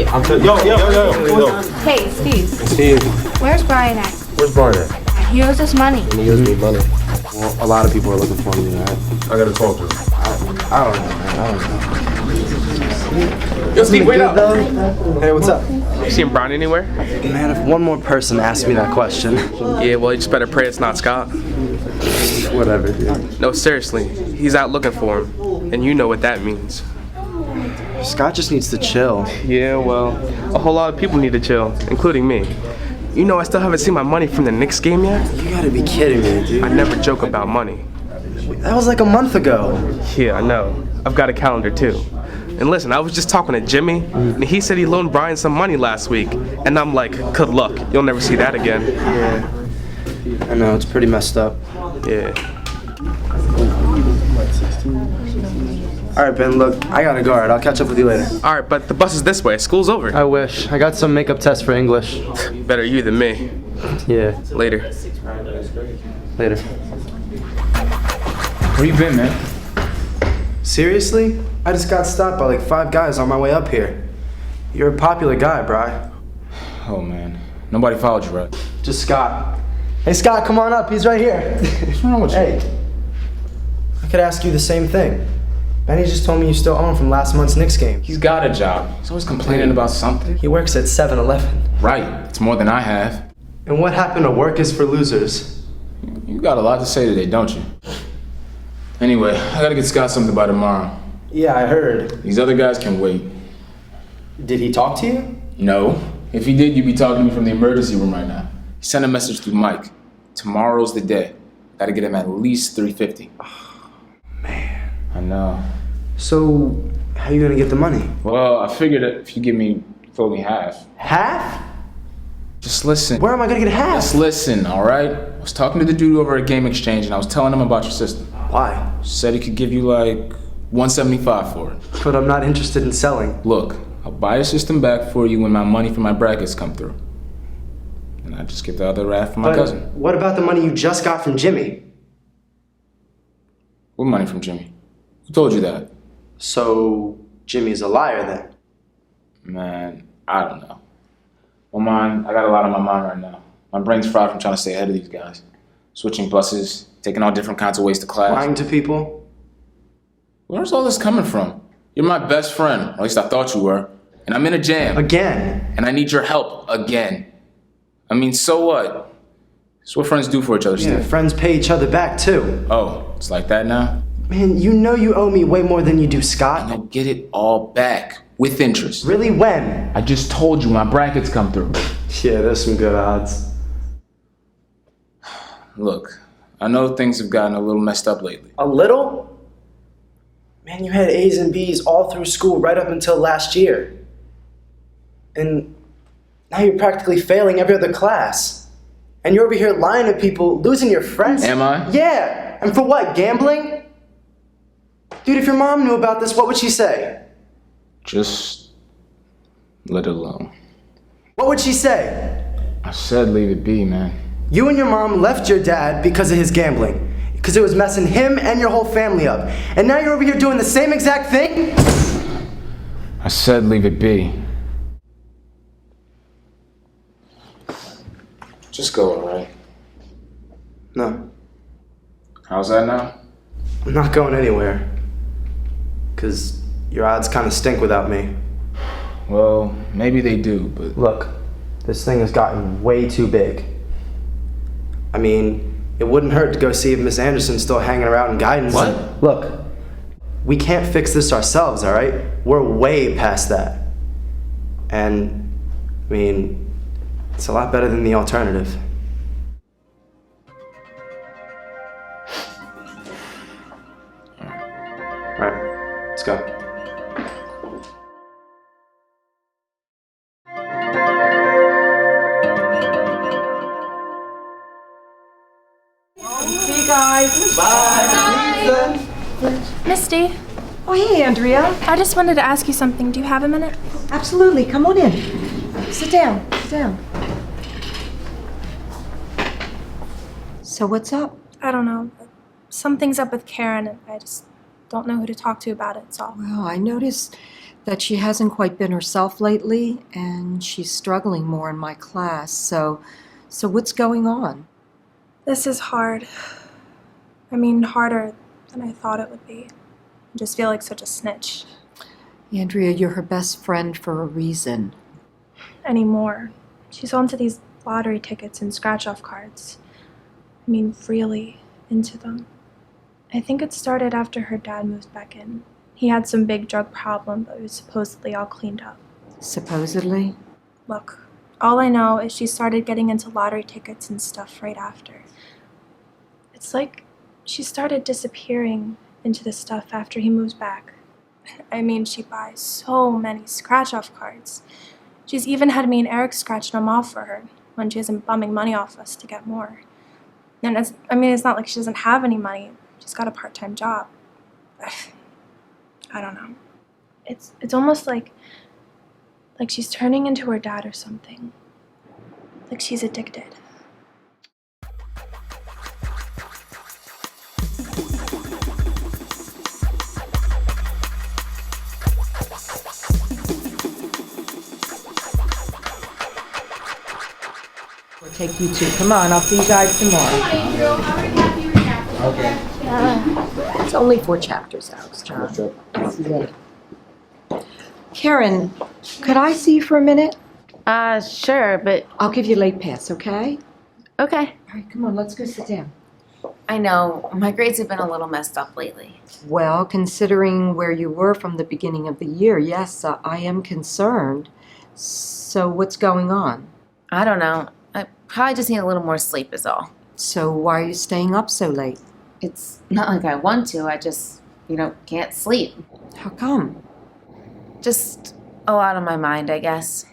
I'm telling yo. Hey, Steve. Steve, Where's Brian at? where's Brian at? He owes us money. And he owes me money. Well, a lot of people are looking for me tonight. I gotta talk to him. I don't know, man. I don't know. Yo, Steve, wait up. Hey, what's up? You seen Brian anywhere? Man, if one more person asks me that question. Yeah, well, you just better pray it's not Scott. Whatever, dude. No, seriously, he's out looking for him, and you know what that means. Scott just needs to chill. Yeah, well, a whole lot of people need to chill, including me. You know I still haven't seen my money from the Knicks game yet? You gotta be kidding me, dude. I never joke about money. That was like a month ago. Yeah, I know. I've got a calendar too. And listen, I was just talking to Jimmy, and he said he loaned Brian some money last week. And I'm like, good luck. You'll never see that again. Yeah. I know, it's pretty messed up. Yeah. Alright, Ben, look, I gotta go, alright? I'll catch up with you later. All right, but the bus is this way. School's over. I wish. I got some makeup tests for English. Better you than me. Yeah. Later. Later. Where you been, man? Seriously? I just got stopped by like 5 guys on my way up here. You're a popular guy, Bri. Oh, man. Nobody followed you, right? Just Scott. Hey, Scott, come on up. He's right here. What's wrong with you? Hey. I could ask you the same thing. Benny just told me you still owe him from last month's Knicks game. He's got a job. He's always complaining about something. He works at 7-Eleven. Right. It's more than I have. And what happened to work is for losers? You got a lot to say today, don't you? Anyway, I gotta get Scott something by tomorrow. Yeah, I heard. These other guys can wait. Did he talk to you? No. If he did, you'd be talking to me from the emergency room right now. He sent a message through Mike. Tomorrow's the day. Gotta get him at least $350. Oh, man. I know. So, how you gonna get the money? Well, I figured that if you throw me half. Half? Just listen. Where am I gonna get half? Just listen, alright? I was talking to the dude over at Game Exchange and I was telling him about your system. Why? Said he could give you like $175 for it. But I'm not interested in selling. Look, I'll buy a system back for you when my money for my brackets come through. And I just get the other half from my cousin. What about the money you just got from Jimmy? What money from Jimmy? Who told you that? So, Jimmy's a liar then? Man, I don't know. I got a lot on my mind right now. My brain's fried from trying to stay ahead of these guys. Switching buses, taking all different kinds of ways to class. Lying to people? Where's all this coming from? You're my best friend, or at least I thought you were. And I'm in a jam. Again? And I need your help again. I mean, so what? It's what friends do for each other, Yeah, Steve. friends pay each other back too. Oh, it's like that now? Man, you know you owe me way more than you do Scott. And I'll get it all back, with interest. Really, when? I just told you my brackets come through. Yeah, there's some good odds. Look, I know things have gotten a little messed up lately. A little? Man, you had A's and B's all through school right up until last year. And now you're practically failing every other class. And you're over here lying to people, losing your friends. Am I? Yeah, and for what, gambling? Dude, if your mom knew about this, what would she say? Just let it alone. What would she say? I said leave it be, man. You and your mom left your dad because of his gambling. Because it was messing him and your whole family up. And now you're over here doing the same exact thing? I said leave it be. Just go, alright? No, How's that now? I'm not going anywhere. Because your odds kind of stink without me. Well, maybe they do, but... Look, this thing has gotten way too big. I mean, it wouldn't hurt to go see if Miss Anderson's still hanging around in guidance. What? Look, we can't fix this ourselves, all right? We're way past that. And, I mean, it's a lot better than the alternative. All right, let's go. See you guys. Bye. Misty, Oh, hey, Andrea. I just wanted to ask you something. Do you have a minute? Absolutely. Come on in. Sit down. Sit down. So what's up? I don't know. Something's up with Karen, and I just don't know who to talk to about it, so. Well, I noticed that she hasn't quite been herself lately, and she's struggling more in my class. So what's going on? This is hard. I mean, harder than I thought it would be. I just feel like such a snitch. Andrea, you're her best friend for a reason. Anymore. She's onto these lottery tickets and scratch-off cards. I mean, really into them. I think it started after her dad moved back in. He had some big drug problem, but it was supposedly all cleaned up. Supposedly? Look, all I know is she started getting into lottery tickets and stuff right after. It's like she started disappearing into the stuff after he moves back. I mean, she buys so many scratch-off cards. She's even had me and Eric scratch them off for her when she isn't bumming money off us to get more. And it's not like she doesn't have any money. She's got a part-time job. I don't know. It's almost like she's turning into her dad or something. Like she's addicted. We'll take you two. Come on, I'll see you guys tomorrow. It's only 4 chapters, Alex, John. Karen, could I see you for a minute? Sure, but I'll give you late pass, okay? okay. All right, come on, let's go sit down. I know, my grades have been a little messed up lately. Well, considering where you were from the beginning of the year, yes, I am concerned. So what's going on? I don't know. I probably just need a little more sleep is all. So why are you staying up so late? It's not like I want to, I just, can't sleep. How come? Just a lot on my mind, I guess.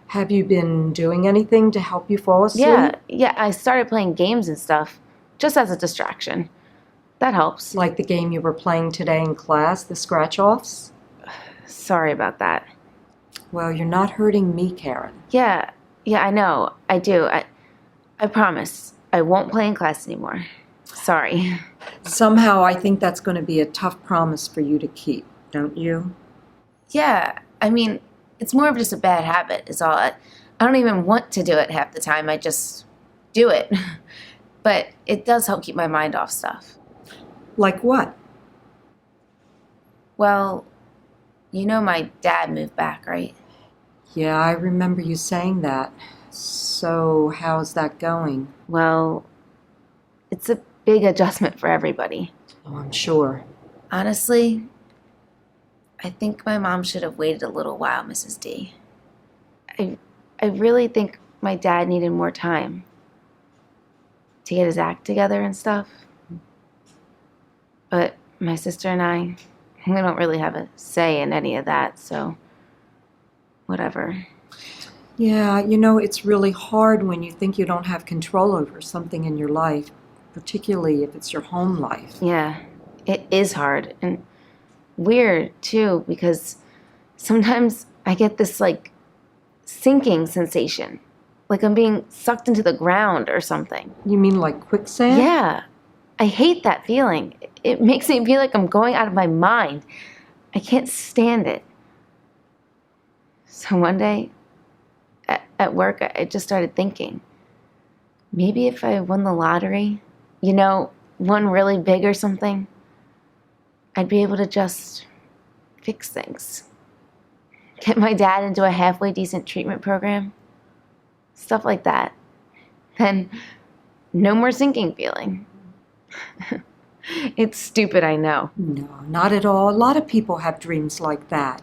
Have you been doing anything to help you fall asleep? Yeah, I started playing games and stuff, just as a distraction. That helps. Like the game you were playing today in class, the scratch-offs? Sorry about that. Well, you're not hurting me, Karen. Yeah, I know. I do. I promise. I won't play in class anymore. Sorry. Somehow I think that's going to be a tough promise for you to keep, don't you? Yeah, it's more of just a bad habit is all. I don't even want to do it half the time. I just do it. But it does help keep my mind off stuff. Like what? Well, my dad moved back, right? Yeah, I remember you saying that. So how's that going? Well, it's a big adjustment for everybody. Oh, I'm sure. Honestly, I think my mom should have waited a little while, Mrs. D. I really think my dad needed more time to get his act together and stuff. But my sister and we don't really have a say in any of that, so whatever. Yeah, it's really hard when you think you don't have control over something in your life, particularly if it's your home life. Yeah, it is hard and weird too, because sometimes I get this sinking sensation, like I'm being sucked into the ground or something. You mean like quicksand? Yeah, I hate that feeling. It makes me feel like I'm going out of my mind. I can't stand it. So one day at work, I just started thinking, maybe if I won the lottery, won really big or something, I'd be able to just fix things. Get my dad into a halfway decent treatment program. Stuff like that. Then no more sinking feeling. It's stupid, I know. No, not at all. A lot of people have dreams like that.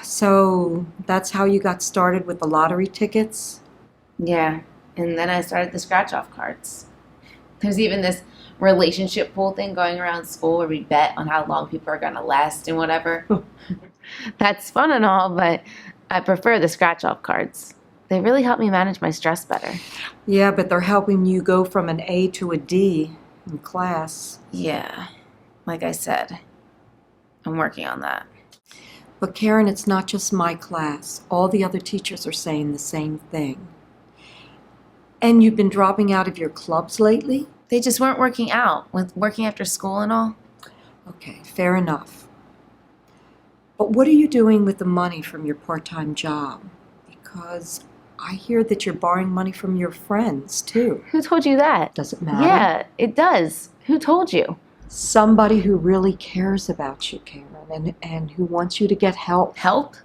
So that's how you got started with the lottery tickets? Yeah, and then I started the scratch-off cards. There's even this relationship pool thing going around school where we bet on how long people are going to last and whatever. That's fun and all, but I prefer the scratch-off cards. They really help me manage my stress better. Yeah, but they're helping you go from an A to a D in class. Yeah, like I said, I'm working on that. But Karen, it's not just my class. All the other teachers are saying the same thing. And you've been dropping out of your clubs lately? They just weren't working out with working after school and all. Okay, fair enough. But what are you doing with the money from your part-time job? Because I hear that you're borrowing money from your friends, too. Who told you that? Does it matter? Yeah, it does. Who told you? Somebody who really cares about you, Karen, and who wants you to get help. Help?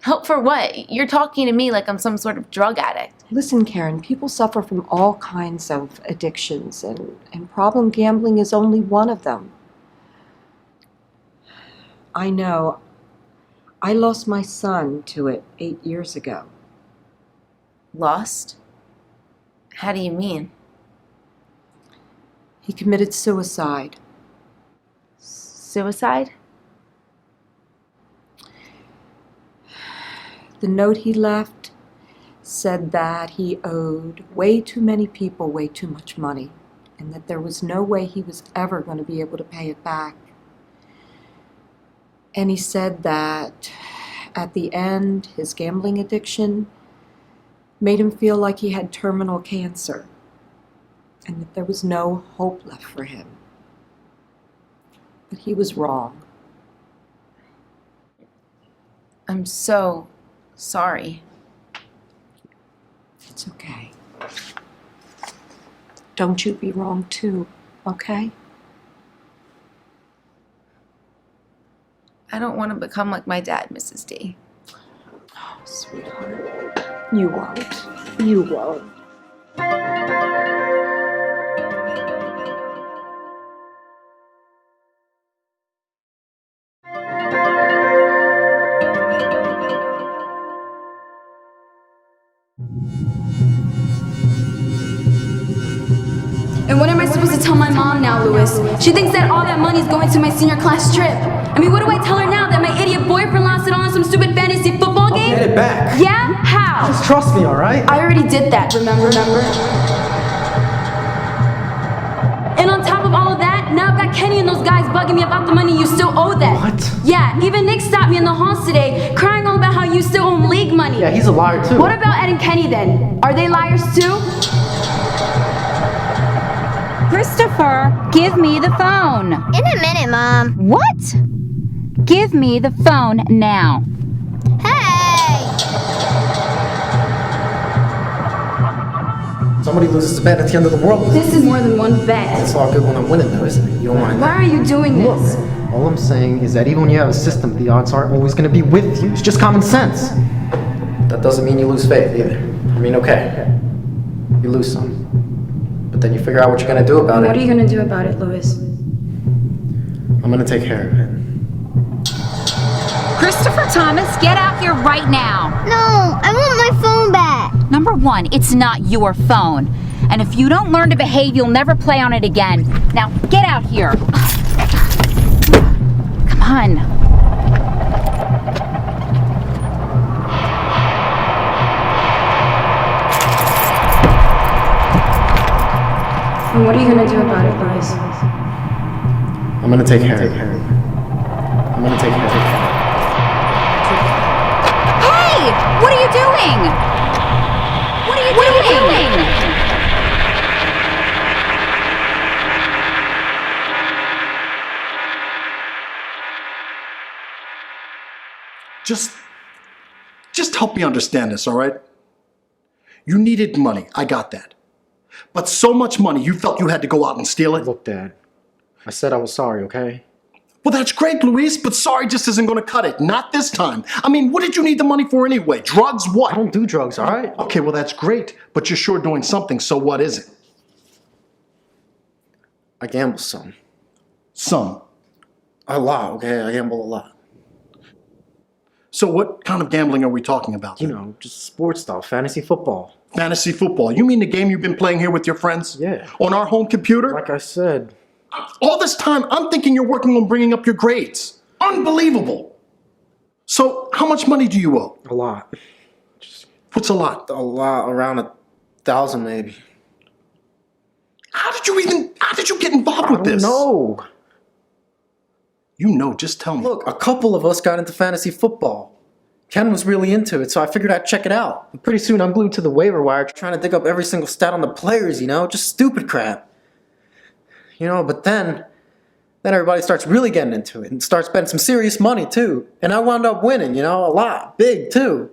Help for what? You're talking to me like I'm some sort of drug addict. Listen, Karen, people suffer from all kinds of addictions, and problem gambling is only one of them. I know. I lost my son to it 8 years ago. Lost? How do you mean? He committed suicide. Suicide? The note he left said that he owed way too many people way too much money, and that there was no way he was ever going to be able to pay it back. And he said that at the end, his gambling addiction made him feel like he had terminal cancer, and that there was no hope left for him. But he was wrong. I'm so sorry. It's okay. Don't you be wrong too, okay? I don't want to become like my dad, Mrs. D. Oh, sweetheart. You won't. You won't. And what am I supposed to tell my mom now, Louis? She thinks that all that money's going to my senior class trip. I mean, what do I tell her now? That my idiot boyfriend lost it all on some stupid fantasy football game? Get it back. Yeah? How? Just trust me, all right? I already did that, remember? And on top of all of that, now I've got Kenny and those guys bugging me about the money you still owe them. What? Yeah, even Nick stopped me in the halls today, crying all about how you still owe league money. Yeah, he's a liar too. What about Ed and Kenny then? Are they liars too? Christopher, give me the phone. In a minute, Mom. What? Give me the phone now. Hey! Somebody loses a bet at the end of the world. This is more than one bet. It's all good when I'm winning, though, isn't it? You don't mind Why that? are you doing this? Look, all I'm saying is that even when you have a system, the odds aren't always going to be with you. It's just common sense. That doesn't mean you lose faith, either. I mean, okay, you lose some. But then you figure out what you're going to do about it. What are you gonna do about it, Louis? I'm going to take care of it. Christopher Thomas, get out here right now. No, I want my phone back. Number one, it's not your phone. And if you don't learn to behave, you'll never play on it again. Now, get out here. Come on. And what are you gonna do about it, Louis? I'm going to take care of it. I'm going to take care of it. Hey! What are you doing? What are you doing? Just help me understand this, all right? You needed money, I got that. But so much money, you felt you had to go out and steal it? Look, Dad, I said I was sorry, okay? Well, that's great, Luis, but sorry just isn't gonna cut it. Not this time. I mean, what did you need the money for anyway? Drugs, what? I don't do drugs, all right? Okay, well, that's great, but you're sure doing something, so what is it? I gamble some. Some. A lot, okay? I gamble a lot. So what kind of gambling are we talking about? You know, just sports stuff, fantasy football. Fantasy football. You mean the game you've been playing here with your friends? Yeah. On our home computer? Like I said, All this time, I'm thinking you're working on bringing up your grades. Unbelievable. So, how much money do you owe? a lot. What's a lot? A lot, around 1,000 maybe. How did you get involved with this? No. You know, just tell me. Look, a couple of us got into fantasy football. Ken was really into it, so I figured I'd check it out. And pretty soon I'm glued to the waiver wire trying to dig up every single stat on the players, you know? Just stupid crap. You know, but then Then everybody starts really getting into it and starts spending some serious money too. And I wound up winning, a lot, big too.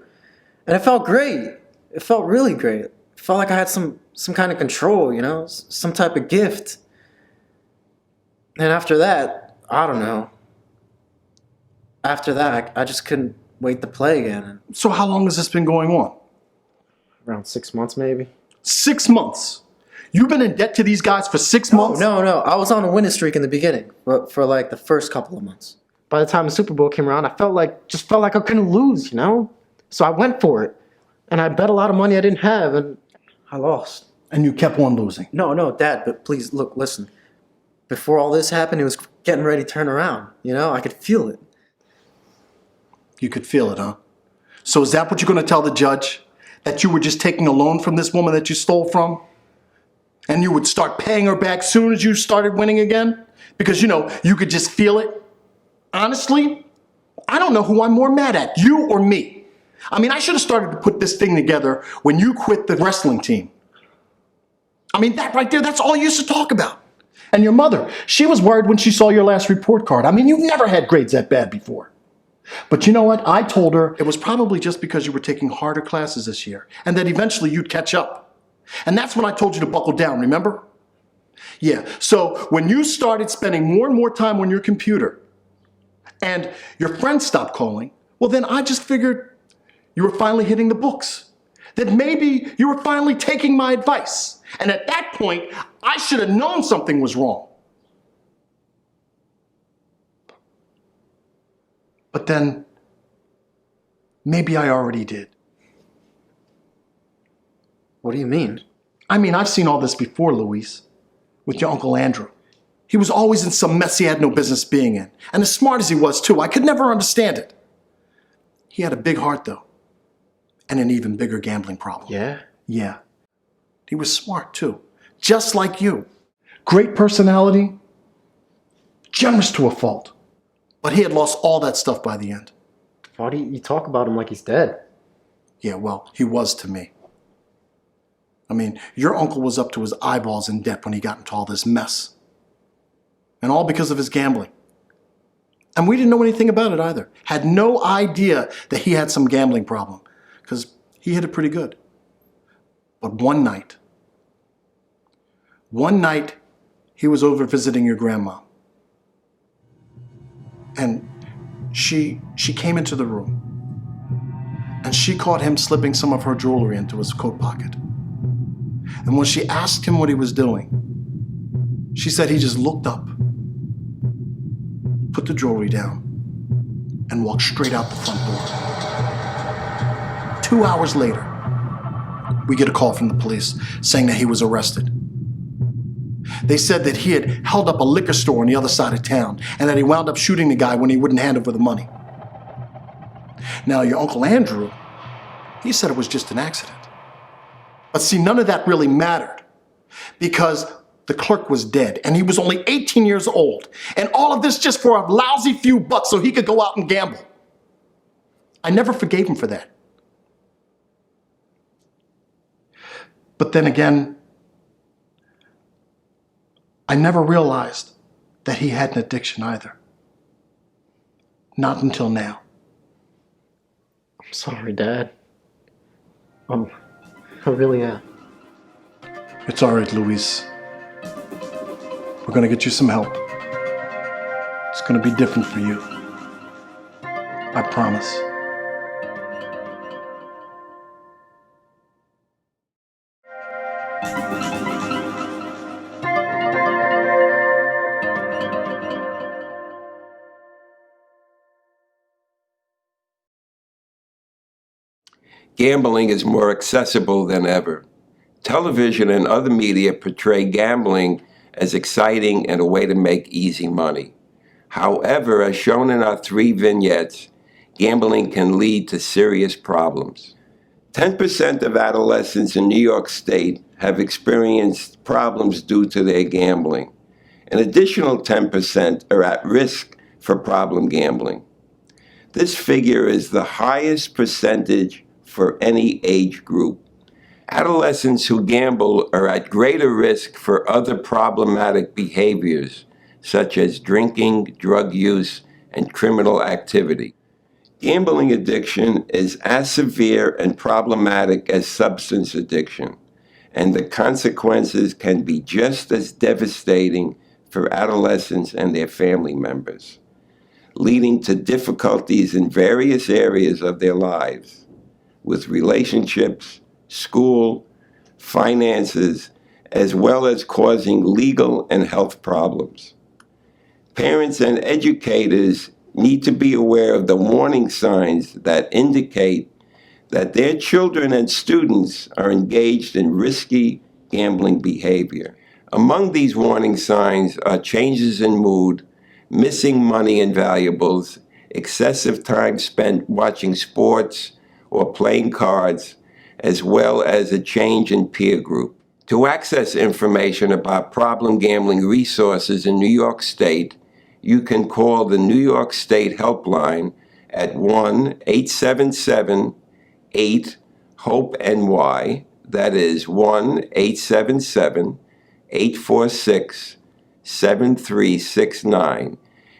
And it felt great. It felt really great. It felt like I had some kind of control, some type of gift. And after that, I don't know. After that, I just couldn't wait to play again. So how long has this been going on? Around 6 months, maybe. 6 months? You've been in debt to these guys for 6 months? No. I was on a winning streak in the beginning, but for like the first couple of months. By the time the Super Bowl came around, I felt like I couldn't lose, So I went for it. And I bet a lot of money I didn't have, and I lost. And you kept on losing? No, Dad, but please, look, listen. Before all this happened, it was getting ready to turn around. I could feel it. You could feel it, huh? So is that what you're going to tell the judge? That you were just taking a loan from this woman that you stole from? And you would start paying her back soon as you started winning again? Because, you could just feel it? Honestly, I don't know who I'm more mad at, you or me. I should have started to put this thing together when you quit the wrestling team. That right there, that's all you used to talk about. And your mother, she was worried when she saw your last report card. You've never had grades that bad before. But you know what? I told her it was probably just because you were taking harder classes this year and that eventually you'd catch up. And that's when I told you to buckle down, remember? Yeah, so when you started spending more and more time on your computer and your friends stopped calling, well then I just figured you were finally hitting the books. That maybe you were finally taking my advice. And at that point, I should have known something was wrong. But then, maybe I already did. What do you mean? I've seen all this before, Luis, with your Uncle Andrew. He was always in some mess he had no business being in. And as smart as he was, too, I could never understand it. He had a big heart, though. And an even bigger gambling problem. Yeah? Yeah. He was smart, too. Just like you. Great personality. Generous to a fault. But he had lost all that stuff by the end. Why do you talk about him like he's dead? Yeah, well, he was to me. Your uncle was up to his eyeballs in debt when he got into all this mess. And all because of his gambling. And we didn't know anything about it either. Had no idea that he had some gambling problem. Because he hit it pretty good. But one night, he was over visiting your grandma. And she came into the room. And she caught him slipping some of her jewelry into his coat pocket. And when she asked him what he was doing, she said he just looked up, put the jewelry down, and walked straight out the front door. 2 hours later, we get a call from the police saying that he was arrested. They said that he had held up a liquor store on the other side of town and that he wound up shooting the guy when he wouldn't hand over the money. Now, your Uncle Andrew, he said it was just an accident. But see, none of that really mattered because the clerk was dead and he was only 18 years old. And all of this just for a lousy few bucks so he could go out and gamble. I never forgave him for that. But then again, I never realized that he had an addiction either. Not until now. I'm sorry, Dad. I really am. It's all right, Luis. We're gonna get you some help. It's gonna be different for you. I promise. Gambling is more accessible than ever. Television and other media portray gambling as exciting and a way to make easy money. However, as shown in our 3 vignettes, gambling can lead to serious problems. 10% of adolescents in New York State have experienced problems due to their gambling. An additional 10% are at risk for problem gambling. This figure is the highest percentage for any age group. Adolescents who gamble are at greater risk for other problematic behaviors, such as drinking, drug use, and criminal activity. Gambling addiction is as severe and problematic as substance addiction, and the consequences can be just as devastating for adolescents and their family members, leading to difficulties in various areas of their lives, with relationships, school, finances, as well as causing legal and health problems. Parents and educators need to be aware of the warning signs that indicate that their children and students are engaged in risky gambling behavior. Among these warning signs are changes in mood, missing money and valuables, excessive time spent watching sports or playing cards, as well as a change in peer group. To access information about problem gambling resources in New York State, you can call the New York State Helpline at 1-877-8-HOPE-NY. That is 1-877-846-7369.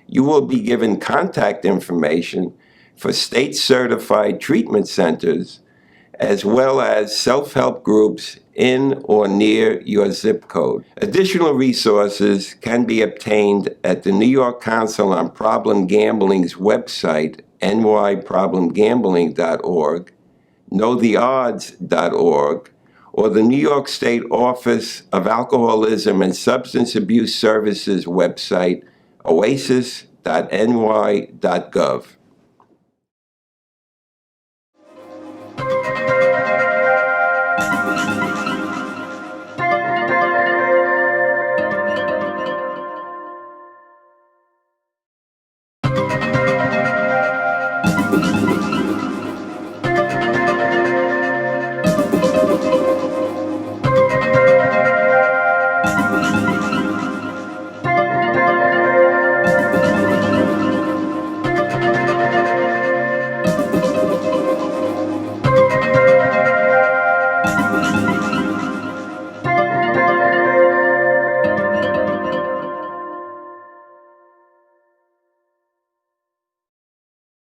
You will be given contact information for state-certified treatment centers, as well as self-help groups in or near your zip code. Additional resources can be obtained at the New York Council on Problem Gambling's website, nyproblemgambling.org, knowtheodds.org, or the New York State Office of Alcoholism and Substance Abuse Services website, oasis.ny.gov.